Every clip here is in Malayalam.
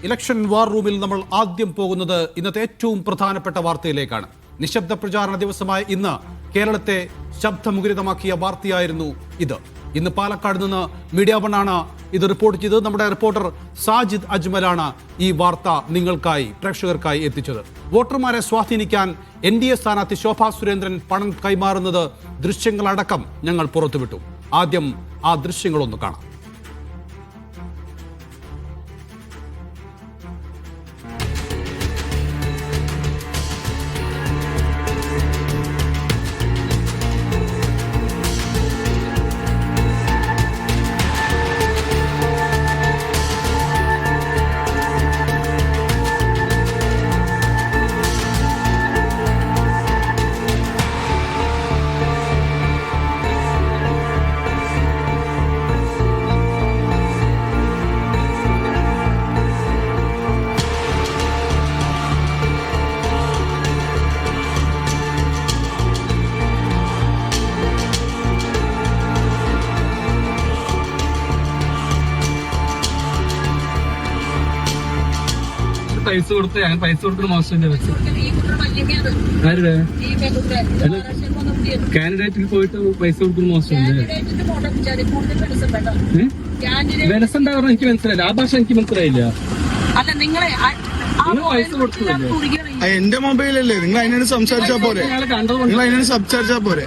ഇലക്ഷൻ വാർ റൂമിൽ നമ്മൾ ആദ്യം പോകുന്നത് ഇന്നത്തെ ഏറ്റവും പ്രധാനപ്പെട്ട വാർത്തയിലേക്കാണ്. നിശബ്ദ പ്രചാരണ ദിവസമായ ഇന്ന് കേരളത്തെ ശബ്ദമുഖരിതമാക്കിയ വാർത്തയായിരുന്നു ഇത്. ഇന്ന് പാലക്കാട് നിന്ന് മീഡിയ വണ്ണാണ് ഇത് റിപ്പോർട്ട് ചെയ്തത്. നമ്മുടെ റിപ്പോർട്ടർ സാജിദ് അജ്മലാണ് ഈ വാർത്ത നിങ്ങൾക്കായി, പ്രേക്ഷകർക്കായി എത്തിച്ചത്. വോട്ടർമാരെ സ്വാധീനിക്കാൻ NDA സ്ഥാനാർത്ഥി ശോഭാ സുരേന്ദ്രൻ പണം കൈമാറുന്നത് ദൃശ്യങ്ങളടക്കം ഞങ്ങൾ പുറത്തുവിട്ടു. ആദ്യം ആ ദൃശ്യങ്ങളൊന്ന് കാണാം. പൈസ കൊടുത്ത് ഞാൻ പൈസ കൊടുക്കുന്ന മോശം ആരുടെ കാൻഡിഡേറ്റിൽ പോയിട്ട് പൈസ കൊടുക്കുന്ന മോശം വിലസം പറഞ്ഞ എനിക്ക് മനസ്സിലായില്ല. ആ ഭാഷ എനിക്ക് മനസ്സിലായില്ല. പൈസ കൊടുത്തില്ലേ? എന്റെ മൊബൈലല്ലേ, നിങ്ങൾ അതിനോട് സംസാരിച്ചാ പോരെ, നിങ്ങൾ അതിനോട് സംസാരിച്ചാ പോരെ.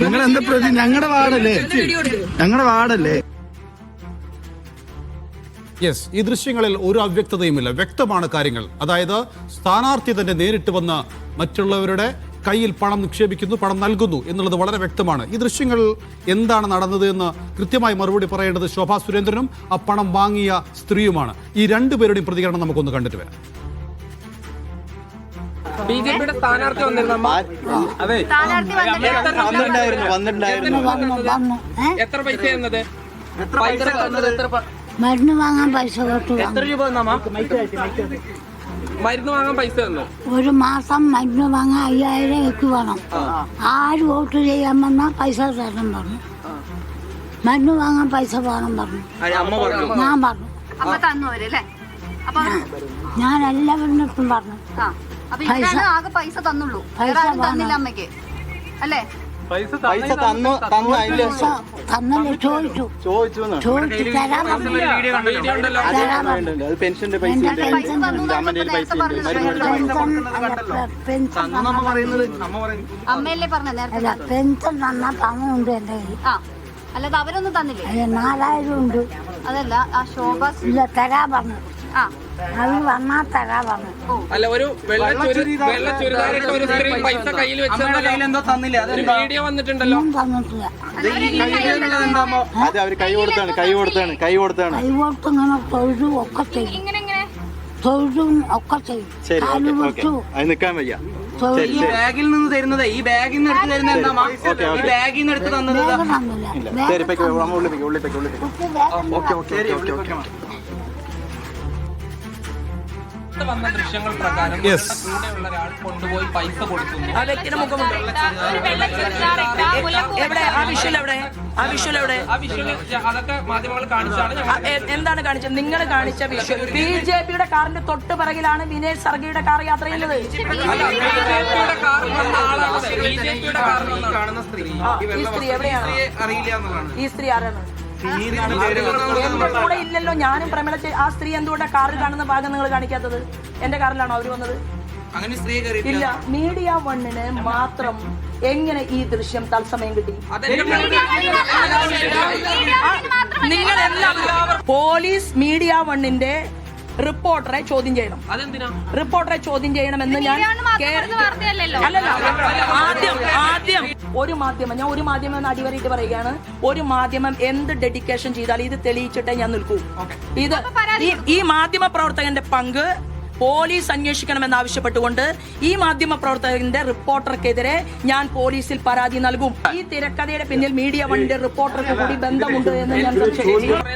നിങ്ങൾ എന്താ പ്രതി? ഞങ്ങളുടെ വാർഡല്ലേ, ഞങ്ങളുടെ വാർഡല്ലേ. യെസ്, ഈ ദൃശ്യങ്ങളിൽ ഒരു അവ്യക്തതയുമില്ല, വ്യക്തമാണ് കാര്യങ്ങൾ. അതായത് സ്ഥാനാർത്ഥി തന്നെ നേരിട്ട് വന്ന് മറ്റുള്ളവരുടെ കയ്യിൽ പണം നിക്ഷേപിക്കുന്നു, പണം നൽകുന്നു എന്നുള്ളത് വളരെ വ്യക്തമാണ്. ഈ ദൃശ്യങ്ങൾ എന്താണ് നടന്നത് എന്ന് കൃത്യമായി മറുപടി പറയേണ്ടത് ശോഭാ സുരേന്ദ്രനും ആ പണം വാങ്ങിയ സ്ത്രീയുമാണ്. ഈ രണ്ടുപേരുടെയും പ്രതികരണം നമുക്കൊന്ന് കണ്ടിട്ട് വരാം. ബിജെപിയുടെ സ്ഥാനാർത്ഥി എത്ര പൈസ എന്നത്? മരുന്ന് വാങ്ങാൻ പൈസ കൊടുത്തു. എത്ര രൂപ മരുന്ന് വാങ്ങാൻ പൈസ തന്നു? ഒരു മാസം മരുന്ന് വാങ്ങാൻ 5000 എനിക്ക് വേണം. ആര് വോട്ട് ചെയ്യാൻ വന്നാൽ പൈസ തരണം പറഞ്ഞു. മരുന്ന് വാങ്ങാൻ പൈസ വേണം പറഞ്ഞു. ഞാൻ പറഞ്ഞു. ഞാൻ എല്ലാവരുടെ അടുത്തും പറഞ്ഞു പൈസ തന്നുള്ളൂ, തന്നില്ല അമ്മയ്ക്ക് അല്ലേ? തന്നല്ലേ ചോദിച്ചു തരാൻ പെൻഷന്റെ അമ്മയല്ലേ പറഞ്ഞ നേരത്തെ പെൻഷൻ തന്നാ പണമുണ്ട് എന്റെ കയ്യിൽ. അല്ലാതെ അവരൊന്നും തന്നില്ലേ? 4000 ഉണ്ട്. അതല്ല, ആ ശോഭ ഇല്ല തരാ പറഞ്ഞു. അവര് വന്നാ തരാ പറഞ്ഞു. അല്ല, ഒരു വെള്ള ചുരിദാറിട്ട ഒരു സ്ത്രീ പൈസ കയ്യിൽ വെച്ചെന്തോ തന്നില്ല. അതൊരു വീഡിയോ വന്നിട്ടുണ്ടല്ലോ. തന്നിട്ടില്ല. അതെ, അവര് കൈ കൊടുത്താണ് കൈ കൊടുത്ത് ഇങ്ങനെ തൊഴുതും ഒക്കെ ചെയ്യും. തൊഴുതും ഒക്കെ ചെയ്യും. കാല് വിട്ടു നിക്കാൻ വയ്യ. ഈ ബാഗിൽ നിന്ന് തരുന്നത്, ഈ ബാഗിൽ നിന്ന് എടുത്ത് തരുന്നത് എന്താ? ഈ ബാഗിൽ നിന്ന് എടുത്ത് തന്നത് വന്ന ദൃശ്യങ്ങൾ പ്രകാരം കൂടെയുള്ള ഒരാൾ കൊണ്ടുപോയി പൈസ കൊടുക്കുന്നു. ആ വ്യക്തിയുടെ മുഖമുണ്ട്. എവിടെ ആ വിഷ്വൽ? ആ വിഷ്വൽ അതൊക്കെ മാധ്യമങ്ങൾ കാണിച്ചാണ്. എന്താണ് കാണിച്ചത്? നിങ്ങൾ കാണിച്ച വിഷ്വൽ BJPയുടെ കാറിന്റെ തൊട്ട് പിറകിലാണ് വിനേഷ് സർഗിയുടെ കാർ യാത്ര ചെയ്യുന്നത്. BJPയുടെ കാറിൽ വന്ന ആളാണ്. BJPയുടെ കാറിൽ വന്ന കാണുന്ന സ്ത്രീ. ഈ സ്ത്രീ എവിടെയാണ്? അറിയില്ല എന്നുള്ളതാണ്. ഈ സ്ത്രീ ആരാണ്? എന്റെ കൂടെ ഇല്ലല്ലോ. ഞാനും പ്രമേള ആ സ്ത്രീ എന്തുകൊണ്ടാണ് കാറിൽ കാണുന്ന ഭാഗം നിങ്ങൾ കാണിക്കാത്തത്? എന്റെ കാറിലാണോ അവര് വന്നത്? അങ്ങനെ സ്ത്രീ ഇല്ല. മീഡിയ വണ്ണിന് മാത്രം എങ്ങനെ ഈ ദൃശ്യം തത്സമയം കിട്ടി? നിങ്ങളെല്ലാം പോലീസ് മീഡിയ വണ്ണിന്റെ റിപ്പോർട്ടറെ ചോദ്യം ചെയ്യണം. അതെന്തിനാ റിപ്പോർട്ടറെ ചോദ്യം ചെയ്യണമെന്ന് ഞാൻ അല്ലല്ല. ആദ്യം ഒരു മാധ്യമം, ഞാൻ ഒരു മാധ്യമം എന്ന് അടിവരയിട്ട് പറയുകയാണ്, ഒരു മാധ്യമം എന്ത് ഡെഡിക്കേഷൻ ചെയ്താലും ഇത് തെളിയിച്ചിട്ടേ ഞാൻ നിൽക്കൂ. ഇത് ഈ മാധ്യമ പ്രവർത്തകന്റെ പങ്ക് പോലീസ് അന്വേഷിക്കണമെന്ന് ആവശ്യപ്പെട്ടുകൊണ്ട് ഈ മാധ്യമ പ്രവർത്തകന്റെ റിപ്പോർട്ടർക്കെതിരെ ഞാൻ പോലീസിൽ പരാതി നൽകും. ഈ തിരക്കഥയുടെ പിന്നിൽ മീഡിയ വണ്ണിന്റെ റിപ്പോർട്ടർക്ക് കൂടി ബന്ധമുണ്ട് എന്ന് ഞാൻ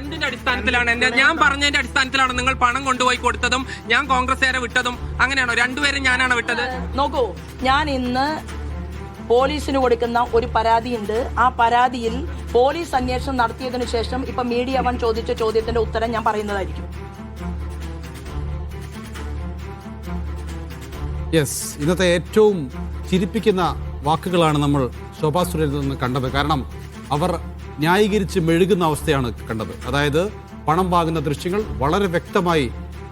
എന്തിന്റെ അടിസ്ഥാനത്തിലാണ്? ഞാൻ പറഞ്ഞതിന്റെ അടിസ്ഥാനത്തിലാണ് നിങ്ങൾ പണം കൊണ്ടുപോയി കൊടുത്തതും ഞാൻ കോൺഗ്രസ്സുകാരെ വിട്ടതും? അങ്ങനെയാണോ? രണ്ടുപേരും ഞാനാണ് വിട്ടത്? നോക്കൂ, ഞാൻ ഇന്ന് പോലീസിന് കൊടുക്കുന്ന ഒരു പരാതിയുണ്ട്. ആ പരാതിയിൽ പോലീസ് അന്വേഷണം നടത്തിയതിനു ശേഷം ഇപ്പൊ മീഡിയ വൺ ചോദിച്ച ചോദ്യത്തിന്റെ ഉത്തരം ഞാൻ പറയുന്നതായിരിക്കും. യെസ്, ഇന്നത്തെ ഏറ്റവും ചിരിപ്പിക്കുന്ന വാക്കുകളാണ് നമ്മൾ ശോഭാ സുരേന്ദ്രനിൽ നിന്ന് കണ്ടത്. കാരണം അവർ ന്യായീകരിച്ച് മെഴുകുന്ന അവസ്ഥയാണ് കണ്ടത്. അതായത് പണം വാങ്ങുന്ന ദൃശ്യങ്ങൾ വളരെ വ്യക്തമായി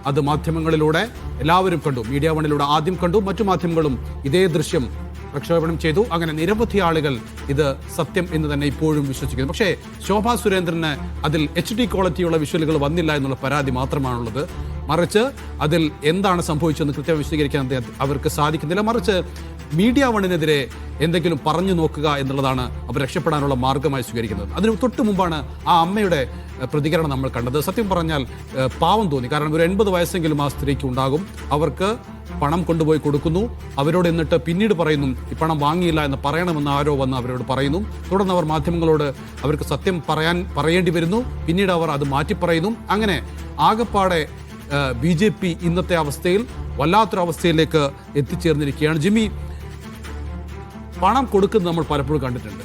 അത് മാധ്യമങ്ങളിലൂടെ എല്ലാവരും കണ്ടു. മീഡിയ വണ്ണിലൂടെ ആദ്യം കണ്ടു, മറ്റു മാധ്യമങ്ങളും ഇതേ ദൃശ്യം പ്രക്ഷേപണം ചെയ്തു. അങ്ങനെ നിരവധി ആളുകൾ ഇത് സത്യം എന്ന് തന്നെ ഇപ്പോഴും വിശ്വസിക്കുന്നു. പക്ഷേ ശോഭാ സുരേന്ദ്രന് അതിൽ HD ക്വാളിറ്റിയുള്ള വിഷ്വലുകൾ വന്നില്ല എന്നുള്ള പരാതി മാത്രമാണുള്ളത്. മറിച്ച് അതിൽ എന്താണ് സംഭവിച്ചതെന്ന് കൃത്യമായി വിശദീകരിക്കാൻ അവർക്ക് സാധിക്കുന്നില്ല. മറിച്ച് മീഡിയ വണ്ണിനെതിരെ എന്തെങ്കിലും പറഞ്ഞു നോക്കുക എന്നുള്ളതാണ് അവർ രക്ഷപ്പെടാനുള്ള മാർഗമായി സ്വീകരിക്കുന്നത്. അതിന് തൊട്ട് മുമ്പാണ് ആ അമ്മയുടെ പ്രതികരണം നമ്മൾ കണ്ടത്. സത്യം പറഞ്ഞാൽ പാവം തോന്നി. കാരണം ഒരു 80 വയസ്സെങ്കിലും ആ സ്ത്രീക്ക് ഉണ്ടാകും. അവർക്ക് പണം കൊണ്ടുപോയി കൊടുക്കുന്നു. അവരോട് എന്നിട്ട് പിന്നീട് പറയുന്നു ഈ പണം വാങ്ങിയില്ല എന്ന് പറയണമെന്ന് ആരോ വന്ന് അവരോട് പറയുന്നു. തുടർന്ന് അവർ മാധ്യമങ്ങളോട് അവർക്ക് സത്യം പറയേണ്ടി വരുന്നു. പിന്നീട് അവർ അത് മാറ്റി പറയുന്നു. അങ്ങനെ ആകപ്പാടെ BJP ഇന്നത്തെ അവസ്ഥയിൽ വല്ലാത്തൊരവസ്ഥയിലേക്ക് എത്തിച്ചേർന്നിരിക്കുകയാണ്. ജിമ്മി, പണം കൊടുക്കുന്നത് നമ്മൾ പലപ്പോഴും കണ്ടിട്ടുണ്ട്,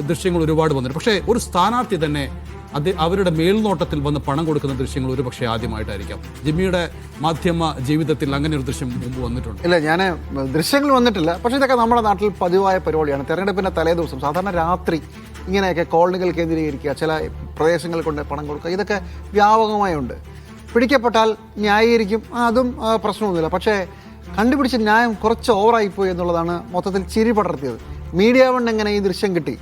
ദൃശ്യങ്ങൾ ഒരുപാട് വന്നിട്ടുണ്ട്. പക്ഷേ ഒരു സ്ഥാനാർത്ഥി തന്നെ അവരുടെ മേൽനോട്ടത്തിൽ വന്ന് പണം കൊടുക്കുന്ന ദൃശ്യങ്ങൾ ഒരു പക്ഷേ ആദ്യമായിട്ടായിരിക്കാം. ജിമ്മിയുടെ മാധ്യമ ജീവിതത്തിൽ അങ്ങനെ ഒരു ദൃശ്യം മുമ്പ് വന്നിട്ടുണ്ട്? ഇല്ല, ഞാൻ ദൃശ്യങ്ങൾ വന്നിട്ടില്ല. പക്ഷേ ഇതൊക്കെ നമ്മുടെ നാട്ടിൽ പതിവായ പരിപാടിയാണ്. തെരഞ്ഞെടുപ്പിൻ്റെ തലേ ദിവസം സാധാരണ രാത്രി ഇങ്ങനെയൊക്കെ കോളനികൾ കേന്ദ്രീകരിക്കുക, ചില പ്രദേശങ്ങളിൽ കൊണ്ട് പണം കൊടുക്കുക, ഇതൊക്കെ വ്യാപകമായുണ്ട്. പിടിക്കപ്പെട്ടാൽ ന്യായീകരിക്കും, അതും പ്രശ്നമൊന്നുമില്ല. പക്ഷേ കണ്ടുപിടിച്ച ന്യായം കുറച്ച് ഓവറായിപ്പോയി എന്നുള്ളതാണ് മൊത്തത്തിൽ ചിരി പടർത്തിയത്. മീഡിയ വൺ എങ്ങനെ ഈ ദൃശ്യം കിട്ടി?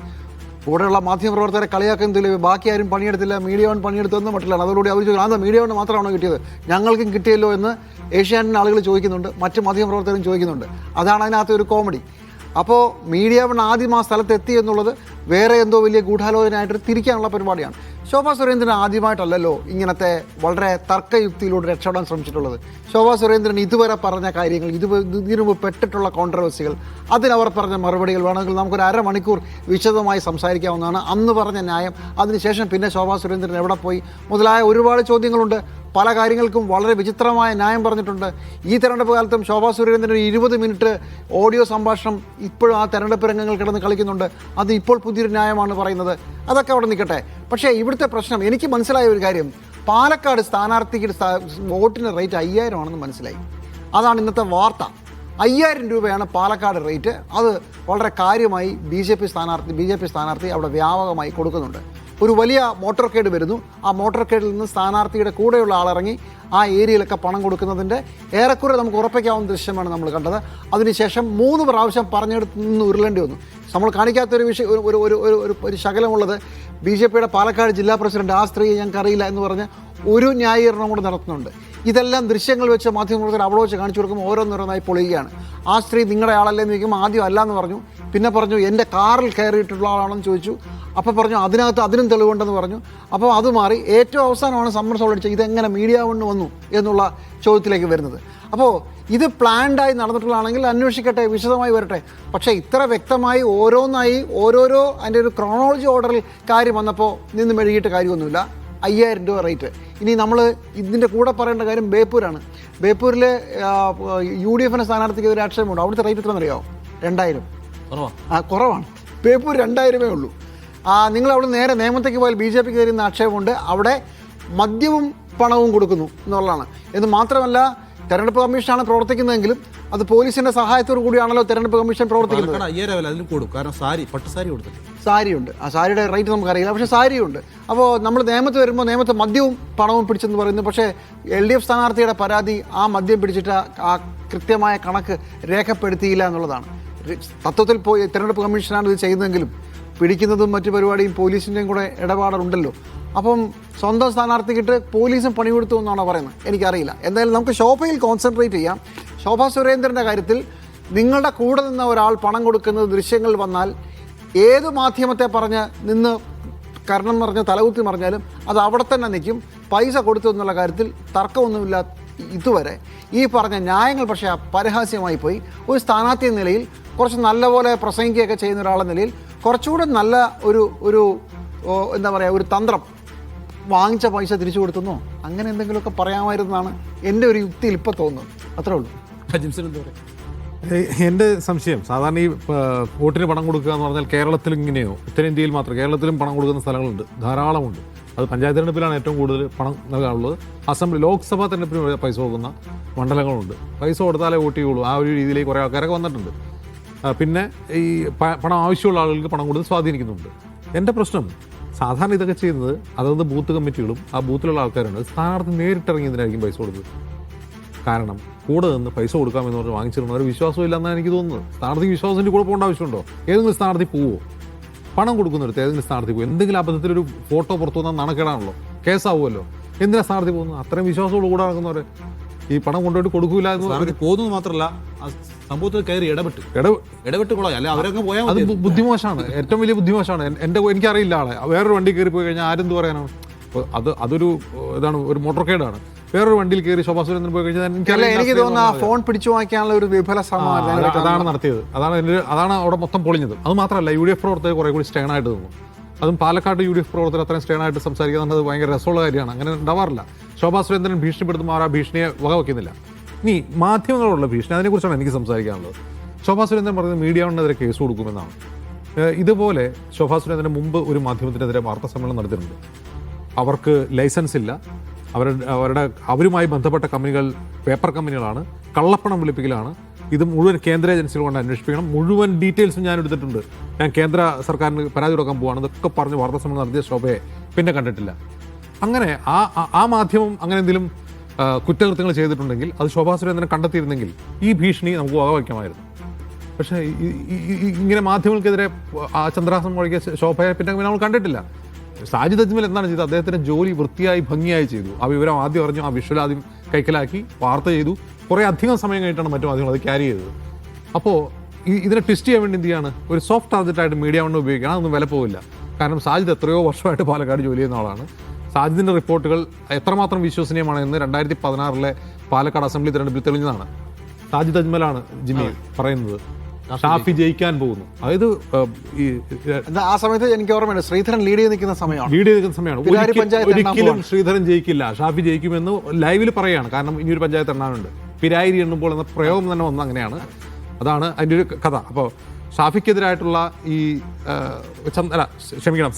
കൂടെയുള്ള മാധ്യമപ്രവർത്തകരെ കളിയാക്കുന്നതിൽ ബാക്കി ആരും പണിയെടുത്തില്ല, മീഡിയ വൺ പണിയെടുത്തെന്ന് മറ്റില്ല. അതോടുകൂടി അവർ ചോദിച്ചു, അത് മീഡിയ വൺ മാത്രമാണോ കിട്ടിയത്, ഞങ്ങൾക്കും കിട്ടിയല്ലോ എന്ന് ഏഷ്യാനെറ്റിന് ആളുകൾ ചോദിക്കുന്നുണ്ട്, മറ്റ് മാധ്യമപ്രവർത്തകരും ചോദിക്കുന്നുണ്ട്. അതാണ് അതിനകത്ത് ഒരു കോമഡി. അപ്പോൾ മീഡിയ വൺ ആദ്യം ആ സ്ഥലത്ത് എത്തി എന്നുള്ളത് വേറെ എന്തോ വലിയ ഗൂഢാലോചനയായിട്ട് തിരിക്കാനുള്ള പരിപാടിയാണ്. ശോഭാ സുരേന്ദ്രൻ ആദ്യമായിട്ടല്ലല്ലോ ഇങ്ങനത്തെ വളരെ തർക്കയുക്തിയിലൂടെ രക്ഷപ്പെടാൻ ശ്രമിച്ചിട്ടുള്ളത്. ശോഭാ സുരേന്ദ്രൻ ഇതുവരെ പറഞ്ഞ കാര്യങ്ങൾ, ഇതിനു മുമ്പ് പെട്ടിട്ടുള്ള കോൺട്രവേഴ്സികൾ, അതിനവർ പറഞ്ഞ മറുപടികൾ വേണമെങ്കിൽ നമുക്കൊരു അരമണിക്കൂർ വിശദമായി സംസാരിക്കാവുന്നതാണ്. അന്ന് പറഞ്ഞ ന്യായം, അതിനുശേഷം പിന്നെ ശോഭാ സുരേന്ദ്രൻ എവിടെ പോയി മുതലായ ഒരുപാട് ചോദ്യങ്ങളുണ്ട്. പല കാര്യങ്ങൾക്കും വളരെ വിചിത്രമായ ന്യായം പറഞ്ഞിട്ടുണ്ട്. ഈ തെരഞ്ഞെടുപ്പ് കാലത്തും ശോഭാ സുരേന്ദ്രൻ 20 മിനിറ്റ് ഓഡിയോ സംഭാഷണം ഇപ്പോഴും ആ തെരഞ്ഞെടുപ്പ് രംഗങ്ങൾ കിടന്ന് കളിക്കുന്നുണ്ട്. അത് ഇപ്പോൾ പുതിയൊരു ന്യായമാണ് പറയുന്നത്. അതൊക്കെ അവിടെ നിൽക്കട്ടെ. പക്ഷേ ഇവിടുത്തെ പ്രശ്നം എനിക്ക് മനസ്സിലായ ഒരു കാര്യം, പാലക്കാട് സ്ഥാനാർത്ഥിക്ക് വോട്ടിന് റേറ്റ് 5000 ആണെന്ന് മനസ്സിലായി. അതാണ് ഇന്നത്തെ വാർത്ത. 5000 രൂപയാണ് പാലക്കാട് റേറ്റ്. അത് വളരെ കാര്യമായി BJP സ്ഥാനാർത്ഥി അവിടെ വ്യാപകമായി കൊടുക്കുന്നുണ്ട്. ഒരു വലിയ മോട്ടോർക്കേഡ് വരുന്നു. ആ മോട്ടോർക്കേഡിൽ നിന്ന് സ്ഥാനാർത്ഥിയുടെ കൂടെയുള്ള ആളിറങ്ങി ആ ഏരിയയിലൊക്കെ പണം കൊടുക്കുന്നതിൻ്റെ ഏറെക്കുറെ നമുക്ക് ഉറപ്പിക്കാവുന്ന ദൃശ്യമാണ് നമ്മൾ കണ്ടത്. അതിനുശേഷം 3 പ്രാവശ്യം പറഞ്ഞെടുത്ത് നിന്ന് ഉരുളേണ്ടി വന്നു. നമ്മൾ കാണിക്കാത്തൊരു വിഷയം, ഒരു ശകലമുള്ളത്, BJPയുടെ പാലക്കാട് ജില്ലാ പ്രസിഡന്റ് ആ സ്ത്രീയെ ഞങ്ങൾക്കറിയില്ല എന്ന് പറഞ്ഞ് ഒരു ന്യായീകരണം കൂടെ നടത്തുന്നുണ്ട്. ഇതെല്ലാം ദൃശ്യങ്ങൾ വെച്ച് മാധ്യമപ്രവർത്തകർ അവിടെ വെച്ച് കാണിച്ചു കൊടുക്കുമ്പോൾ ഓരോന്നോരോന്നായി പൊളിയുകയാണ്. ആ സ്ത്രീ നിങ്ങളുടെ ആളല്ലേ എന്ന് ചോദിക്കുമ്പോൾ ആദ്യം അല്ല എന്ന് പറഞ്ഞു. പിന്നെ പറഞ്ഞു എൻ്റെ കാറിൽ കയറിയിട്ടുള്ള ആളാണെന്ന് ചോദിച്ചു. അപ്പോൾ പറഞ്ഞു അതിനും തെളിവുണ്ടെന്ന് പറഞ്ഞു. അപ്പോൾ അത് മാറി. ഏറ്റവും അവസാനമാണ് സമ്മർ സോൾ അടിച്ചത് ഇതെങ്ങനെ മീഡിയ വണ്ണ് വന്നു എന്നുള്ള ചോദ്യത്തിലേക്ക് വരുന്നത്. അപ്പോൾ ഇത് പ്ലാൻഡായി നടന്നിട്ടുള്ളതാണെങ്കിൽ അന്വേഷിക്കട്ടെ, വിശദമായി വരട്ടെ. പക്ഷേ ഇത്ര വ്യക്തമായി ഓരോന്നായി ഓരോരോ അതിൻ്റെ ഒരു ക്രോണോളജി ഓർഡറിൽ കാര്യം വന്നപ്പോൾ നിന്ന് മെഴുകിയിട്ട് കാര്യമൊന്നുമില്ല. 5000 രൂപ റേറ്റ്. ഇനി നമ്മൾ ഇതിൻ്റെ കൂടെ പറയേണ്ട കാര്യം ബേപ്പൂരാണ്. ബേപ്പൂരിൽ UDF സ്ഥാനാർത്ഥിക്ക് ഒരു ആക്ഷേപമുണ്ട്. അവിടുത്തെ റേറ്റ് എത്ര അറിയാമോ? 2000. കുറവാണ്. ബേപ്പൂർ 2000 ഉള്ളൂ. നിങ്ങൾ അവിടെ നേരെ നേമത്തേക്ക് പോയാൽ BJPക്ക് തരുന്ന ആക്ഷേപമുണ്ട്. അവിടെ മദ്യവും പണവും കൊടുക്കുന്നു എന്നുള്ളതാണ്. എന്ന് മാത്രമല്ല, തെരഞ്ഞെടുപ്പ് കമ്മീഷനാണ് പ്രവർത്തിക്കുന്നതെങ്കിലും അത് പോലീസിന്റെ സഹായത്തോടു കൂടിയാണല്ലോ തെരഞ്ഞെടുപ്പ് കമ്മീഷൻ പ്രവർത്തിക്കുന്നത്. സാരിയുണ്ട്. ആ സാരിയുടെ റേറ്റ് നമുക്കറിയില്ല, പക്ഷേ സാരിയുണ്ട്. അപ്പോൾ നമ്മൾ നേമത്ത് വരുമ്പോൾ നേമത്ത് മദ്യവും പണവും പിടിച്ചെന്ന് പറയുന്നു. പക്ഷേ LDF സ്ഥാനാർത്ഥിയുടെ പരാതി ആ മദ്യം പിടിച്ചിട്ട് ആ കൃത്യമായ കണക്ക് രേഖപ്പെടുത്തിയില്ല എന്നുള്ളതാണ്. തത്വത്തിൽ പോയി തെരഞ്ഞെടുപ്പ് കമ്മീഷനാണ് ഇത് ചെയ്യുന്നതെങ്കിലും പിടിക്കുന്നതും മറ്റു പരിപാടിയും പോലീസിൻ്റെയും കൂടെ ഇടപാടുണ്ടല്ലോ. അപ്പം സ്വന്തം സ്ഥാനാർത്ഥിക്കിട്ട് പോലീസും പണി കൊടുത്തു എന്നാണോ പറയുന്നത്? എനിക്കറിയില്ല. എന്തായാലും നമുക്ക് ശോഭയിൽ കോൺസെൻട്രേറ്റ് ചെയ്യാം. ശോഭാ സുരേന്ദ്രൻ്റെ കാര്യത്തിൽ നിങ്ങളുടെ കൂടെ നിന്ന ഒരാൾ പണം കൊടുക്കുന്നത് ദൃശ്യങ്ങൾ വന്നാൽ ഏത് മാധ്യമത്തെ പറഞ്ഞ് നിന്ന് കാരണം പറഞ്ഞ് തലകുത്തി മറിഞ്ഞാലും അത് അവിടെ തന്നെ നിൽക്കും. പൈസ കൊടുത്തു എന്നുള്ള കാര്യത്തിൽ തർക്കമൊന്നുമില്ല ഇതുവരെ. ഈ പറഞ്ഞ ന്യായങ്ങൾ പക്ഷേ പരിഹാസ്യമായി പോയി. ഒരു സ്ഥാനാർത്ഥി എന്ന നിലയിൽ കുറച്ച് നല്ലപോലെ പ്രസംഗിക്കുകയൊക്കെ ചെയ്യുന്ന ഒരാളെന്ന നിലയിൽ കുറച്ചുകൂടെ നല്ല ഒരു എന്താ പറയുക, ഒരു തന്ത്രം, വാങ്ങിച്ച പൈസ തിരിച്ചു കൊടുത്തുന്നോ അങ്ങനെ എന്തെങ്കിലുമൊക്കെ പറയാമായിരുന്നാണ് എൻ്റെ ഒരു യുക്തിയിൽ ഇപ്പോൾ തോന്നുന്നത്. അത്രേ ഉള്ളൂ. എൻ്റെ സംശയം സാധാരണ ഈ വോട്ടിന് പണം കൊടുക്കുക എന്ന് പറഞ്ഞാൽ കേരളത്തിൽ ഇങ്ങനെയോ ഉത്തരേന്ത്യയിൽ മാത്രം, കേരളത്തിലും പണം കൊടുക്കുന്ന സ്ഥലങ്ങളുണ്ട്, ധാരാളമുണ്ട്. അത് പഞ്ചായത്ത് തെരഞ്ഞെടുപ്പിലാണ് ഏറ്റവും കൂടുതൽ പണം നൽകാനുള്ളത്. അസംബ്ലി, ലോക്സഭാ തെരഞ്ഞെടുപ്പിന് പൈസ കൊടുക്കുന്ന മണ്ഡലങ്ങളുണ്ട്. പൈസ കൊടുത്താലേ വോട്ട് ചെയ്യുള്ളൂ. ആ ഒരു രീതിയിലേക്ക് കുറേ ആൾക്കാരൊക്കെ വന്നിട്ടുണ്ട്. പിന്നെ ഈ പണം ആവശ്യമുള്ള ആളുകൾക്ക് പണം കൊടുത്ത് സ്വാധീനിക്കുന്നുണ്ട്. എൻ്റെ പ്രശ്നം സാധാരണ ഇതൊക്കെ ചെയ്യുന്നത് അതത് ബൂത്ത് കമ്മിറ്റികളും ആ ബൂത്തിലുള്ള ആൾക്കാരുണ്ട്. സ്ഥാനാർത്ഥി നേരിട്ടിറങ്ങിയതിനായിരിക്കും പൈസ കൊടുത്തത്. കാരണം കൂടെ നിന്ന് പൈസ കൊടുക്കാമെന്ന് പറഞ്ഞ് വാങ്ങിച്ചിരുന്ന ഒരു വിശ്വാസമില്ല എന്നാണ് എനിക്ക് തോന്നുന്നത്. സ്ഥാനാർത്ഥിക്ക് വിശ്വാസത്തിൻ്റെ കൂടെ പോകേണ്ട ആവശ്യമുണ്ടോ? ഏതെങ്കിലും സ്ഥാനാർത്ഥി പോവോ? പണം കൊടുക്കുന്നിടത്ത് ഏതെങ്കിലും സ്ഥാനാർത്ഥി പോകും? എന്തെങ്കിലും അബദ്ധത്തിലൊരു ഫോട്ടോ പുറത്തു വന്നാൽ നാണക്കേടാണല്ലോ, കേസാവുമല്ലോ. എന്തിനാ സ്ഥാനാർത്ഥി പോകുന്നത്? അത്രയും വിശ്വാസത്തോട് കൂടെ നടക്കുന്നവരെ ഈ പണം കൊണ്ടുപോയിട്ട് കൊടുക്കൂല എന്ന് പോകുന്നത് മാത്രമല്ല സംഭവത്തിൽ കയറി ഇടപെട്ട് കൊള്ളാം. അല്ലെ അവരങ്ങ് പോയാൽ അത് ബുദ്ധിമോശമാണ്, ഏറ്റവും വലിയ ബുദ്ധിമോശമാണ്. എനിക്കറിയില്ല ആളെ. വേറൊരു വണ്ടി കയറി പോയി കഴിഞ്ഞാൽ ആരെന്ത് പറയാനാണ്? അതൊരു ഇതാണ്, ഒരു മോട്ടോർക്കേഡാണ്. വേറൊരു വണ്ടിയിൽ കയറി ശോഭാ സുരേന്ദ്രൻ പോയി കഴിഞ്ഞാൽ എനിക്ക് തോന്നുന്നു ആ ഫോൺ പിടിച്ചു വാങ്ങിക്കാനുള്ള ഒരു വിഫല ശ്രമം അതാണ് നടത്തിയത്. അതാണ് അവിടെ മൊത്തം പൊളിഞ്ഞത്. അത് മാത്രമല്ല, UDF പ്രവർത്തകർ കുറെ കൂടി സ്റ്റേണായിട്ട് തോന്നും. അതും പാലക്കാട് UDF പ്രവർത്തകർ അത്രയും സ്റ്റേണായിട്ട് സംസാരിക്കുന്നത് ഭയങ്കര രസമുള്ള കാര്യമാണ്. അങ്ങനെ ഉണ്ടാവാറില്ല. ശോഭാ സുരേന്ദ്രൻ ഭീഷണിപ്പെടുത്തുമ്പോൾ ആ ഭീഷണിയെ വകവെക്കുന്നില്ല. ഇനി മാധ്യമങ്ങളോടുള്ള ഭീഷണി, അതിനെക്കുറിച്ചാണ് എനിക്ക് സംസാരിക്കാനുള്ളത്. ശോഭാ സുരേന്ദ്രൻ പറയുന്നത് മീഡിയ വണ്ണിനെതിരെ കേസ് കൊടുക്കുമെന്നാണ്. ഇതുപോലെ ശോഭാ സുരേന്ദ്രൻ മുമ്പ് ഒരു മാധ്യമത്തിനെതിരെ വാർത്താ സമ്മേളനം നടത്തിയിട്ടുണ്ട്. അവർക്ക് ലൈസൻസ് ഇല്ല, അവരുമായി ബന്ധപ്പെട്ട കമ്പനികൾ പേപ്പർ കമ്പനികളാണ്, കള്ളപ്പണം വെളുപ്പിക്കലാണ്, ഇത് മുഴുവൻ കേന്ദ്ര ഏജൻസികൾ കൊണ്ട് അന്വേഷിപ്പിക്കണം, മുഴുവൻ ഡീറ്റെയിൽസും ഞാൻ എടുത്തിട്ടുണ്ട്, ഞാൻ കേന്ദ്ര സർക്കാരിന് പരാതി കൊടുക്കാൻ പോവാണ്, ഇതൊക്കെ പറഞ്ഞ് വാർത്താ സമ്മേളനം നടത്തിയ ശോഭയെ പിന്നെ കണ്ടിട്ടില്ല. അങ്ങനെ ആ മാധ്യമം അങ്ങനെ എന്തെങ്കിലും കുറ്റകൃത്യങ്ങൾ ചെയ്തിട്ടുണ്ടെങ്കിൽ അത് ശോഭാ സുരേന്ദ്രൻ കണ്ടെത്തിയിരുന്നെങ്കിൽ ഈ ഭീഷണി നമുക്ക് വകവയ്ക്കാമായിരുന്നു. പക്ഷേ ഇങ്ങനെ മാധ്യമങ്ങൾക്കെതിരെ ആ ചന്ദ്രാസനം മുഴക്കിയ ശോഭയെ പിന്നെ നമ്മൾ കണ്ടിട്ടില്ല. സാജിദ് അജ്മൽ എന്താണ് ചെയ്തത്? അദ്ദേഹത്തിൻ്റെ ജോലി വൃത്തിയായി ഭംഗിയായി ചെയ്തു. ആ വിവരം ആദ്യം അറിഞ്ഞു, ആ വിഷ്വൽ ആദ്യം കൈക്കലാക്കി വാർത്ത ചെയ്തു. കുറേ അധികം സമയം കഴിഞ്ഞിട്ടാണ് മറ്റു മാധ്യമങ്ങൾ അത് ക്യാരി ചെയ്തത്. അപ്പോൾ ഇതിനെ ട്വിസ്റ്റ് ചെയ്യാൻ വേണ്ടി എന്ത് ചെയ്യാണ്? ഒരു സോഫ്റ്റ് ടാർഗറ്റായിട്ട് മീഡിയ വണ്ണം ഉപയോഗിക്കണം. അതൊന്നും വില പോവില്ല. കാരണം സാജിദ് എത്രയോ വർഷമായിട്ട് പാലക്കാട് ജോലി ചെയ്യുന്ന ആളാണ്. സാജിദിൻ്റെ റിപ്പോർട്ടുകൾ എത്രമാത്രം വിശ്വസനീയമാണ് എന്ന് 2016 പാലക്കാട് അസംബ്ലി തെരഞ്ഞെടുപ്പിൽ തെളിഞ്ഞതാണ്. സാജിദ് അജ്മലാണ് ജിമ്മി പറയുന്നത് ഷാഫി ജയിക്കാൻ പോകുന്നു. അതായത് ആ സമയത്ത് എനിക്ക് ഓർമ്മയുണ്ട്, ശ്രീധരൻ ലീഡ് ചെയ്ത് നിൽക്കുന്ന സമയമാണ്. ഒരിക്കലും ശ്രീധരൻ ജയിക്കില്ല, ഷാഫി ജയിക്കുമെന്ന് ലൈവിൽ പറയുകയാണ്. കാരണം ഇനിയൊരു പഞ്ചായത്ത് എണ്ണാനുണ്ട്. പിരായിരി എണ്ണുമ്പോൾ എന്ന പ്രയോഗം തന്നെ വന്ന അങ്ങനെയാണ്. അതാണ് അതിൻ്റെ ഒരു കഥ. അപ്പോൾ ഷാഫിക്കെതിരായിട്ടുള്ള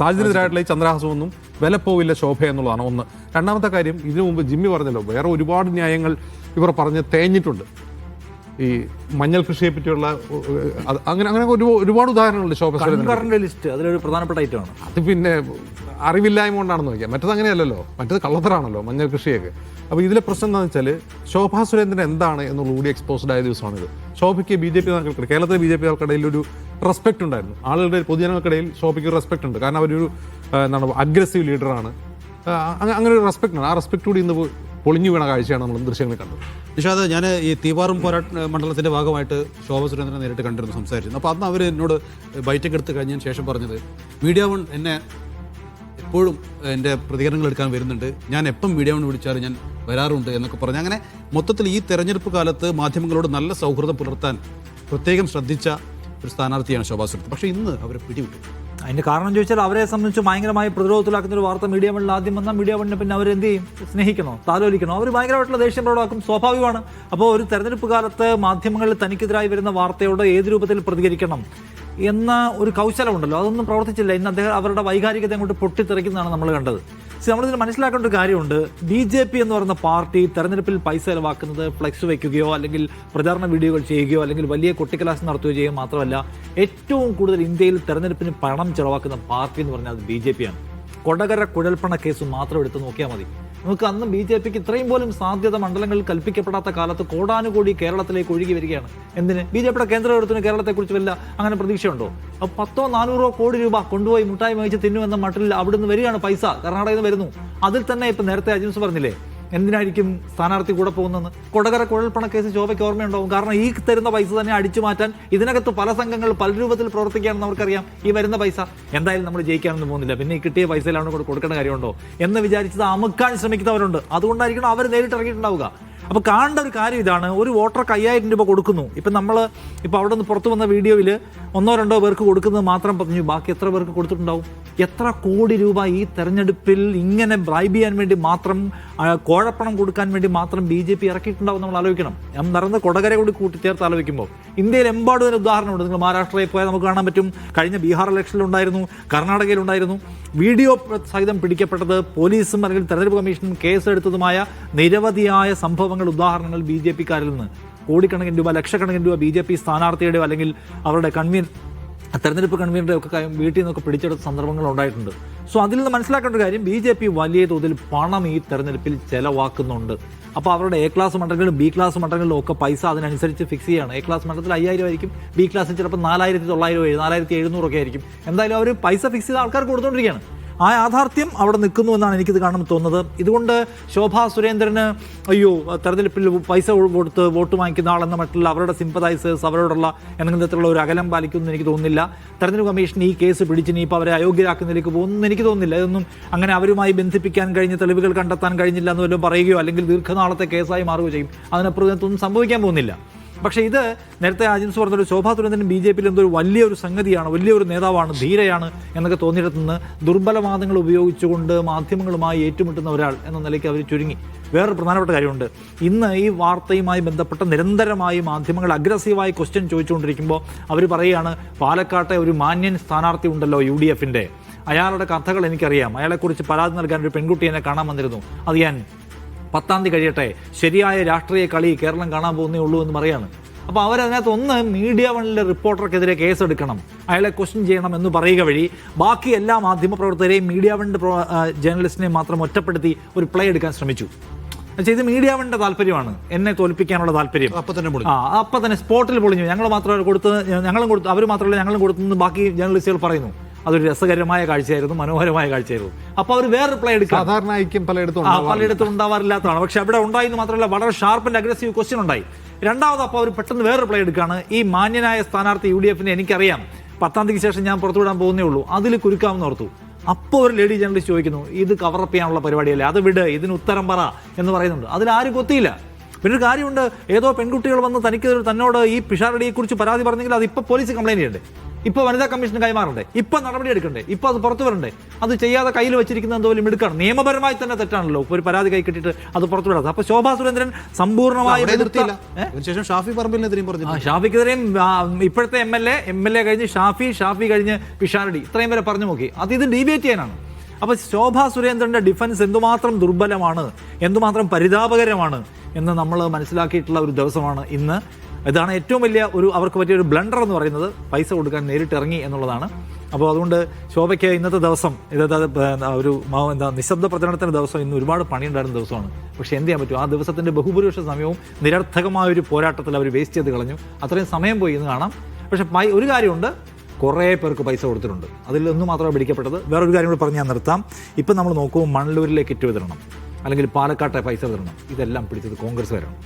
സാജിദിനെതിരായിട്ടുള്ള ഈ ചന്ദ്രഹാസമൊന്നും വില പോവില്ല ശോഭ എന്നുള്ളതാണ് ഒന്ന്. രണ്ടാമത്തെ കാര്യം, ഇതിനു മുമ്പ് ജിമ്മി പറഞ്ഞല്ലോ, വേറെ ഒരുപാട് ന്യായങ്ങൾ ഇവർ പറഞ്ഞ് തേഞ്ഞിട്ടുണ്ട്. ഈ മഞ്ഞൾ കൃഷിയെ പറ്റിയുള്ള അങ്ങനെ ഒരുപാട് ഉദാഹരണങ്ങളുണ്ട്. ശോഭ സുരേന്ദ്രന്റെ ലിസ്റ്റ് അതിലൊരു പ്രധാനപ്പെട്ട ഐറ്റമാണ്. അത് പിന്നെ അറിവില്ലായ്മ കൊണ്ടാണെന്ന് നോക്കിയാൽ, മറ്റത് അങ്ങനെയല്ലല്ലോ, മറ്റത് കള്ളത്തരാണല്ലോ മഞ്ഞൾ കൃഷിയൊക്കെ. അപ്പോൾ ഇതിലെ പ്രശ്നം എന്താണെന്ന് വെച്ചാൽ ശോഭാ സുരേന്ദ്രൻ എന്താണ് എന്നുള്ള കൂടി എക്സ്പോസ്ഡ് ആയ ദിവസമാണിത്. ശോഭയ്ക്ക് BJP നേതാക്കൾക്കിടയിൽ, കേരളത്തിലെ BJP ആൾക്കിടയിൽ ഒരു റെസ്പെക്ട് ഉണ്ടായിരുന്നു. ആളുകളുടെ പൊതുജനങ്ങൾക്കിടയിൽ ശോഭയ്ക്ക് റെസ്പെക്ട് ഉണ്ട്. കാരണം അവരൊരു എന്താണ് അഗ്രസീവ് ലീഡറാണ്. അങ്ങനെ ഒരു റെസ്പെക്ട് ഉണ്ട്. ആ റെസ്പെക്ട് കൂടി ഇന്ന് പൊളിഞ്ഞു വീണ കാഴ്ചയാണ് നമ്മൾ ദൃശ്യങ്ങളിൽ കണ്ടത്. നിഷാദ്, ഞാൻ ഈ തീവാറും പോരാട്ട മണ്ഡലത്തിൻ്റെ ഭാഗമായിട്ട് ശോഭ സുരേന്ദ്രനെ നേരിട്ട് കണ്ടിരുന്നു, സംസാരിച്ചിരുന്നു. അപ്പോൾ അന്ന് അവർ എന്നോട് ബൈറ്റൊക്കെ എടുത്ത് കഴിഞ്ഞതിന് ശേഷം പറഞ്ഞത്, മീഡിയ വൺ എന്നെ എപ്പോഴും എൻ്റെ പ്രതികരണങ്ങൾ എടുക്കാൻ വരുന്നുണ്ട്, ഞാൻ എപ്പം മീഡിയ വൺ വിളിച്ചാലും ഞാൻ വരാറുണ്ട് എന്നൊക്കെ പറഞ്ഞു. അങ്ങനെ മൊത്തത്തിൽ ഈ തെരഞ്ഞെടുപ്പ് കാലത്ത് മാധ്യമങ്ങളോട് നല്ല സൗഹൃദം പുലർത്താൻ പ്രത്യേകം ശ്രദ്ധിച്ച ഒരു സ്ഥാനാർത്ഥിയാണ് ശോഭാ സുരേന്ദ്രൻ. പക്ഷേ ഇന്ന് അവരെ പിടിവിട്ടു. അതിൻ്റെ കാരണം ചോദിച്ചാൽ അവരെ സംബന്ധിച്ച് ഭയങ്കരമായി പ്രതിരോധത്തിലാക്കുന്ന ഒരു വാർത്ത മീഡിയ വണ്ണിൽ ആദ്യം വന്നാൽ മീഡിയ വണ്ണിനെ പിന്നെ അവരെന്ത് ചെയ്യും? സ്നേഹിക്കണോ, താലോലിക്കണോ? അവർ ഭയങ്കരമായിട്ടുള്ള ദേഷ്യം പ്രകടമാക്കും, സ്വാഭാവികമാണ്. അപ്പോൾ ഒരു തെരഞ്ഞെടുപ്പ് കാലത്ത് മാധ്യമങ്ങളിൽ തനിക്കെതിരായി വരുന്ന വാർത്തയോട് ഏത് രൂപത്തിൽ പ്രതികരിക്കണം എന്ന ഒരു കൗശലമുണ്ടല്ലോ, അതൊന്നും പ്രവർത്തിച്ചില്ല. ഇന്ന് അദ്ദേഹം അവരുടെ വൈകാരികത അങ്ങോട്ട് പൊട്ടിത്തെറിക്കുന്നതാണ് നമ്മൾ കണ്ടത്. നമ്മളിതിൽ മനസ്സിലാക്കേണ്ട ഒരു കാര്യമുണ്ട്. BJP എന്ന് പറയുന്ന പാർട്ടി തെരഞ്ഞെടുപ്പിൽ പൈസ ചെലവാക്കുന്നത് ഫ്ലെക്സ് വയ്ക്കുകയോ അല്ലെങ്കിൽ പ്രചാരണ വീഡിയോകൾ ചെയ്യുകയോ അല്ലെങ്കിൽ വലിയ കൊട്ടിക്കലാശം നടത്തുകയോ ചെയ്യുക മാത്രമല്ല, ഏറ്റവും കൂടുതൽ ഇന്ത്യയിൽ തെരഞ്ഞെടുപ്പിന് പണം ചെലവാക്കുന്ന പാർട്ടി എന്ന് പറഞ്ഞാൽ അത് BJP ആണ്. കൊടകര കുഴൽപ്പണ കേസ് മാത്രം എടുത്ത് നോക്കിയാൽ മതി. നമുക്ക് അന്ന് BJPക്ക് ഇത്രയും പോലും സാധ്യത മണ്ഡലങ്ങളിൽ കൽപ്പിക്കപ്പെടാത്ത കാലത്ത് കോടാനുകോടി കേരളത്തിലേക്ക് ഒഴുകി വരികയാണ്. എന്തിന്? BJPയുടെ കേന്ദ്ര നേതൃത്വത്തിന് കേരളത്തെക്കുറിച്ച് വല്ല അങ്ങനെ പ്രതീക്ഷയുണ്ടോ? അപ്പോൾ 100-400 കോടി രൂപ കൊണ്ടുപോയി മുട്ടായി മേടിച്ച് തിന്നുമെന്ന മട്ടിൽ അവിടുന്ന് വരികയാണ് പൈസ, കർണാടകയിൽ നിന്ന് വരുന്നു. അതിൽ തന്നെ ഇപ്പം നേരത്തെ അജിൻസ് പറഞ്ഞില്ലേ, എന്തിനായിരിക്കും സ്ഥാനാർത്ഥി കൂടെ പോകുന്നതെന്ന്? കൊടകര കുഴൽപ്പണ കേസ് ശോഭയ്ക്ക് ഓർമ്മയുണ്ടാവും. കാരണം ഈ തരുന്ന പൈസ തന്നെ അടിച്ചു മാറ്റാൻ ഇതിനകത്ത് പല സംഘങ്ങൾ പല രൂപത്തിൽ പ്രവർത്തിക്കുകയാണെന്ന് അവർക്കറിയാം. ഈ വരുന്ന പൈസ എന്തായാലും നമ്മൾ ജയിക്കാനൊന്നും പോകുന്നില്ല, പിന്നെ ഈ കിട്ടിയ പൈസയിലാണ് കൊടുക്കേണ്ട കാര്യമുണ്ടോ എന്ന് വിചാരിച്ചത് അമുക്കാൻ ശ്രമിക്കുന്നവരുണ്ട്. അതുകൊണ്ടായിരിക്കണം അവർ നേരിട്ട് ഇറങ്ങിയിട്ടുണ്ടാവുക. അപ്പോൾ കാണേണ്ട ഒരു കാര്യം ഇതാണ്, ഒരു വോട്ടർക്ക് 5000 രൂപ കൊടുക്കുന്നു. ഇപ്പം നമ്മൾ ഇപ്പോൾ അവിടെ നിന്ന് പുറത്തു വന്ന വീഡിയോയിൽ 1-2 പേർക്ക് കൊടുക്കുന്നത് മാത്രം പറഞ്ഞു, ബാക്കി എത്ര പേർക്ക് കൊടുത്തിട്ടുണ്ടാവും? എത്ര കോടി രൂപ ഈ തെരഞ്ഞെടുപ്പിൽ ഇങ്ങനെ ബ്രൈബ് ചെയ്യാൻ വേണ്ടി മാത്രം, കോഴപ്പണം കൊടുക്കാൻ വേണ്ടി മാത്രം BJP ഇറക്കിയിട്ടുണ്ടാവും നമ്മൾ ആലോചിക്കണം. ഞാൻ നടന്ന കൊടകര കൂടി കൂട്ടിച്ചേർത്ത് ആലോചിക്കുമ്പോൾ ഇന്ത്യയിൽ എമ്പാടും ഒരു ഉദാഹരണമുണ്ട്. നിങ്ങൾ മഹാരാഷ്ട്രയിൽ പോയാൽ നമുക്ക് കാണാൻ പറ്റും, കഴിഞ്ഞ ബീഹാർ ഇലക്ഷനിലുണ്ടായിരുന്നു, കർണാടകയിലുണ്ടായിരുന്നു. വീഡിയോ സഹിതം പിടിക്കപ്പെട്ടത് പോലീസും അല്ലെങ്കിൽ തെരഞ്ഞെടുപ്പ് കമ്മീഷനും കേസെടുത്തതുമായ നിരവധിയായ സംഭവങ്ങൾ, ഉദാഹരണങ്ങൾ BJP-ക്കാരിൽ നിന്ന് കോടിക്കണക്കിന് രൂപ, ലക്ഷക്കണക്കിന് രൂപ BJP സ്ഥാനാർത്ഥിയുടെയോ അല്ലെങ്കിൽ അവരുടെ തെരഞ്ഞെടുപ്പ് കൺവീനറുടെ ഒക്കെ വീട്ടിൽ നിന്നൊക്കെ പിടിച്ചെടുത്ത സന്ദർഭങ്ങൾ ഉണ്ടായിട്ടുണ്ട്. സോ അതിൽ നിന്ന് മനസ്സിലാക്കേണ്ട കാര്യം, BJP വലിയ തോതിൽ പണം ഈ തെരഞ്ഞെടുപ്പിൽ ചെലവാക്കുന്നുണ്ട്. അപ്പോൾ അവരുടെ A ക്ലാസ് മണ്ഡലങ്ങളിലും B ക്ലാസ് മണ്ഡലങ്ങളിലും ഒക്കെ പൈസ അതിനനുസരിച്ച് ഫിക്സ് ചെയ്യുകയാണ്. A ക്ലാസ് മണ്ഡലത്തിൽ 5000 ആയിരിക്കും, B ക്ലാസ്സിൽ ചിലപ്പോൾ 4900, 4700 ആയിരിക്കും. എന്തായാലും അവർ പൈസ ഫിക്സ് ചെയ്ത ആൾക്കാർക്ക് കൊടുത്തുകൊണ്ടിരിക്കുകയാണ്. ആ യാഥാർത്ഥ്യം അവിടെ നിൽക്കുന്നു എന്നാണ് എനിക്കിത് കാണുമ്പോൾ തോന്നുന്നത്. ഇതുകൊണ്ട് ശോഭാ സുരേന്ദ്രന് അയ്യോ തെരഞ്ഞെടുപ്പിൽ പൈസ കൊടുത്ത് വോട്ട് വാങ്ങിക്കുന്ന ആളെന്ന മറ്റുള്ള അവരുടെ സിമ്പതൈസേഴ്സ് അവരോടുള്ള എന്തെങ്കിലും തരത്തിലുള്ള ഒരു അകലം പാലിക്കുമെന്ന് എനിക്ക് തോന്നുന്നില്ല. തെരഞ്ഞെടുപ്പ് കമ്മീഷൻ ഈ കേസ് പിടിച്ചിനി ഇപ്പോൾ അവരെ അയോഗ്യരാക്കുന്നതിലേക്ക് പോകുമെന്ന് എനിക്ക് തോന്നുന്നില്ല. ഇതൊന്നും അങ്ങനെ അവരുമായി ബന്ധിപ്പിക്കാൻ കഴിഞ്ഞ തെളിവുകൾ കണ്ടെത്താൻ കഴിഞ്ഞില്ല എന്ന് വല്ലതും പറയുകയോ അല്ലെങ്കിൽ ദീർഘനാളത്തെ കേസായി മാറുകയോ ചെയ്യും. അതിനപ്പുറത്തൊന്നും സംഭവിക്കാൻ പോകുന്നില്ല. പക്ഷേ ഇത് നേരത്തെ അജിൻസ് പറഞ്ഞൊരു ശോഭാ സുരേന്ദ്രൻ BJP-യിൽ എന്തൊരു വലിയൊരു സംഗതിയാണ്, വലിയൊരു നേതാവാണ്, ധീരയാണ് എന്നൊക്കെ തോന്നിയിടത്തുനിന്ന് ദുർബലവാദങ്ങൾ ഉപയോഗിച്ചുകൊണ്ട് മാധ്യമങ്ങളുമായി ഏറ്റുമുട്ടുന്ന ഒരാൾ എന്ന നിലയ്ക്ക് അവർ ചുരുങ്ങി. വേറൊരു പ്രധാനപ്പെട്ട കാര്യമുണ്ട്. ഇന്ന് ഈ വാർത്തയുമായി ബന്ധപ്പെട്ട് നിരന്തരമായി മാധ്യമങ്ങൾ അഗ്രസീവായി ക്വസ്റ്റ്യൻ ചോദിച്ചുകൊണ്ടിരിക്കുമ്പോൾ അവർ പറയുകയാണ്, പാലക്കാട്ടെ ഒരു മാന്യൻ സ്ഥാനാർത്ഥി ഉണ്ടല്ലോ UDF-ന്റെ, അയാളുടെ കഥകൾ എനിക്കറിയാം, അയാളെക്കുറിച്ച് പരാതി നൽകാൻ ഒരു പെൺകുട്ടി എന്നെ കാണാൻ വന്നിരുന്നു, അത് ഞാൻ 10-ാം തീയതി കഴിയട്ടെ, ശരിയായ രാഷ്ട്രീയ കളി കേരളം കാണാൻ പോകുന്നേ ഉള്ളൂ എന്ന് പറയാണ്. അപ്പോൾ അവരതിനകത്ത് മീഡിയ വണ്ണിലെ റിപ്പോർട്ടർക്കെതിരെ കേസെടുക്കണം, അയാളെ ക്വസ്റ്റ്യൻ ചെയ്യണം എന്ന് പറയുക വഴി ബാക്കി എല്ലാ മാധ്യമപ്രവർത്തകരെയും മീഡിയ വണ്ണിൻ്റെ ജേർണലിസ്റ്റിനെയും മാത്രം ഒറ്റപ്പെടുത്തി ഒരു പ്ലേ എടുക്കാൻ ശ്രമിച്ചു. എന്നുവെച്ചാൽ ഇത് മീഡിയ വണ്ണിൻ്റെ താല്പര്യമാണ്, എന്നെ തോൽപ്പിക്കാനുള്ള താല്പര്യം. അപ്പം തന്നെ സ്പോട്ടിൽ പൊളിഞ്ഞു. ഞങ്ങൾ മാത്രമല്ല കൊടുത്തത്, ഞങ്ങളും കൊടുത്തു, അവർ മാത്രമല്ല ഞങ്ങളും കൊടുത്തെന്ന് ബാക്കി ജേർണലിസ്റ്റുകൾ പറയുന്നു. അതൊരു രസകരമായ കാഴ്ചയായിരുന്നു, മനോഹരമായ കാഴ്ചയായിരുന്നു. അപ്പോൾ അവർ വേറെ പ്ലേ എടുക്കും. സാധാരണ പലയിടത്തും ഉണ്ടാവാറില്ലാത്തതാണ്. പക്ഷെ അവിടെ ഉണ്ടായെന്ന് മാത്രമല്ല, വളരെ ഷാർപ്പ് ആൻഡ് അഗ്രസീവ് ക്വസ്റ്റ്യൻ ഉണ്ടായി. രണ്ടാമത് അപ്പോൾ അവർ പെട്ടെന്ന് വേറൊരു പ്ലേ എടുക്കുകയാണ്. ഈ മാന്യനായ സ്ഥാനാർത്ഥി UDF-നെ എനിക്കറിയാം, 10-ാം തീയതിക്ക് ശേഷം ഞാൻ പുറത്തുവിടാൻ പോകുന്നേ ഉള്ളൂ, അതിൽ കുരുക്കാമെന്ന് ഓർത്തു. അപ്പോൾ ഒരു ലേഡി ജേർണലിസ്റ്റ് ചോദിക്കുന്നു, ഇത് കവറപ്പ് ചെയ്യാനുള്ള പരിപാടിയല്ലേ, അത് വിട്, ഇതിന് ഉത്തരം പറ എന്ന് പറയുന്നുണ്ട്. അതിലാരും കൊത്തിയില്ല. പിന്നെ ഒരു കാര്യമുണ്ട്, ഏതോ പെൺകുട്ടികൾ വന്ന് തന്നോട് ഈ പിഷാരടിയെക്കുറിച്ച് പരാതി പറഞ്ഞെങ്കിൽ അത് ഇപ്പോൾ പോലീസ് കംപ്ലൈൻറ്റ് ചെയ്യണ്ടേ, ഇപ്പോൾ വനിതാ കമ്മീഷന് കൈമാറണ്ടേ, ഇപ്പോൾ നടപടി എടുക്കണ്ടേ, ഇപ്പോൾ അത് പുറത്തു വരണ്ടേ? അത് ചെയ്യാതെ കയ്യിൽ വെച്ചിരിക്കുന്നത് എന്തോലും എടുക്കണം. നിയമപരമായി തന്നെ തെറ്റാണല്ലോ ഒരു പരാതി കൈ കിട്ടിയിട്ട് അത് പുറത്തു വിടാതെ. അപ്പോൾ ശോഭാ സുരേന്ദ്രൻ സമ്പൂർണ്ണമായി ഷാഫിക്കെതിരെയും ഇപ്പോഴത്തെ MLA കഴിഞ്ഞ് ഷാഫി കഴിഞ്ഞ് പിഷാരടി, ഇത്രയും വരെ പറഞ്ഞു നോക്കി. ഇത് ഡിബേറ്റ് ചെയ്യാനാണ്. അപ്പോൾ ശോഭാ സുരേന്ദ്രൻ്റെ ഡിഫൻസ് എന്തുമാത്രം ദുർബലമാണ്, എന്തുമാത്രം പരിതാപകരമാണ് എന്ന് നമ്മൾ മനസ്സിലാക്കിയിട്ടുള്ള ഒരു ദിവസമാണ് ഇന്ന്. ഇതാണ് ഏറ്റവും വലിയ അവർക്ക് പറ്റിയൊരു ബ്ലണ്ടർ എന്ന് പറയുന്നത്, പൈസ കൊടുക്കാൻ നേരിട്ട് ഇറങ്ങി എന്നുള്ളതാണ്. അപ്പോൾ അതുകൊണ്ട് ശോഭയ്ക്ക് ഇന്നത്തെ ദിവസം നിശബ്ദ പ്രചരണത്തിൻ്റെ ദിവസം ഇന്ന് ഒരുപാട് പണിയുണ്ടായിരുന്ന ദിവസമാണ്. പക്ഷേ എന്ത് ചെയ്യാൻ പറ്റും, ആ ദിവസത്തിൻ്റെ ബഹുഭൂരിപക്ഷ സമയവും നിരർത്ഥകമായ ഒരു പോരാട്ടത്തിൽ അവർ വേസ്റ്റ് ചെയ്ത് കളഞ്ഞു. അത്രയും സമയം പോയി എന്ന് കാണാം. പക്ഷേ ഒരു കാര്യമുണ്ട്, കുറേ പേർക്ക് പൈസ കൊടുത്തിട്ടുണ്ട്. അതിലൊന്നും മാത്രമാണ് പിടിക്കപ്പെട്ടത്. വേറൊരു കാര്യം കൂടി പറഞ്ഞ് ഞാൻ നിർത്താം. ഇപ്പം നമ്മൾ നോക്കുമ്പോൾ മണ്ണൂരിലേക്ക് കിറ്റ് വിതരണം അല്ലെങ്കിൽ പാലക്കാട്ടെ പൈസ വിതരണം, ഇതെല്ലാം പിടിച്ചത് കോൺഗ്രസ്സുകാരാണ്.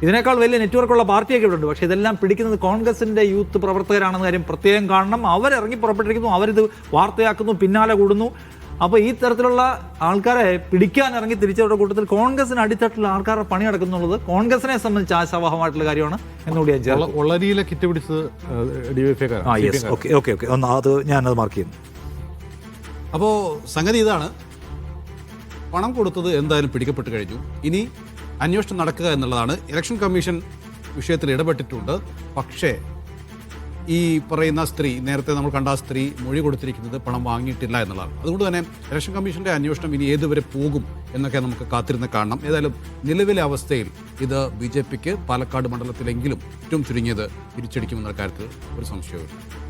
ഇതിനേക്കാൾ വലിയ നെറ്റ്വർക്കുള്ള പാർട്ടിയൊക്കെ ഇവിടെ ഉണ്ട്. പക്ഷേ ഇതെല്ലാം പിടിക്കുന്നത് കോൺഗ്രസിൻ്റെ യൂത്ത് പ്രവർത്തകരാണെന്ന കാര്യം പ്രത്യേകം കാണണം. അവരിറങ്ങി പുറപ്പെട്ടിരിക്കുന്നു, അവരിത് വാർത്തയാക്കുന്നു, പിന്നാലെ കൂടുന്നു. അപ്പോൾ ഈ തരത്തിലുള്ള ആൾക്കാരെ പിടിക്കാൻ ഇറങ്ങി തിരിച്ചവരുടെ കൂട്ടത്തിൽ കോൺഗ്രസിന് അടിത്തട്ടിലുള്ള ആൾക്കാരുടെ പണി നടക്കുന്നുള്ളത് കോൺഗ്രസിനെ സംബന്ധിച്ച് ആശാവഹമായിട്ടുള്ള കാര്യമാണ് എന്നുകൂടി ഞാൻ ചേർന്നു. ഒളരിയിലെ കിറ്റ് പിടിച്ചത് ഓക്കെ അത് ഞാനത് മാർക്ക് ചെയ്യുന്നു. അപ്പോൾ സംഗതി ഇതാണ്, പണം കൊടുത്തത് എന്തായാലും പിടിക്കപ്പെട്ട് കഴിഞ്ഞു. ഇനി അന്വേഷണം നടക്കുക എന്നുള്ളതാണ്. ഇലക്ഷൻ കമ്മീഷൻ വിഷയത്തിൽ ഇടപെട്ടിട്ടുണ്ട്. പക്ഷേ ഈ പറയുന്ന സ്ത്രീ, നേരത്തെ നമ്മൾ കണ്ട ആ സ്ത്രീ മൊഴി കൊടുത്തിരിക്കുന്നത് പണം വാങ്ങിയിട്ടില്ല എന്നുള്ളതാണ്. അതുകൊണ്ട് തന്നെ ഇലക്ഷൻ കമ്മീഷൻ്റെ അന്വേഷണം ഇനി ഏതുവരെ പോകും എന്നൊക്കെ നമുക്ക് കാത്തിരുന്ന് കാണണം. ഏതായാലും നിലവിലെ അവസ്ഥയിൽ ഇത് BJPക്ക് പാലക്കാട് മണ്ഡലത്തിലെങ്കിലും ഏറ്റവും ചുരുങ്ങിയത് തിരിച്ചടിക്കുമെന്ന കാര്യത്തിൽ ഒരു സംശയവുമില്ല.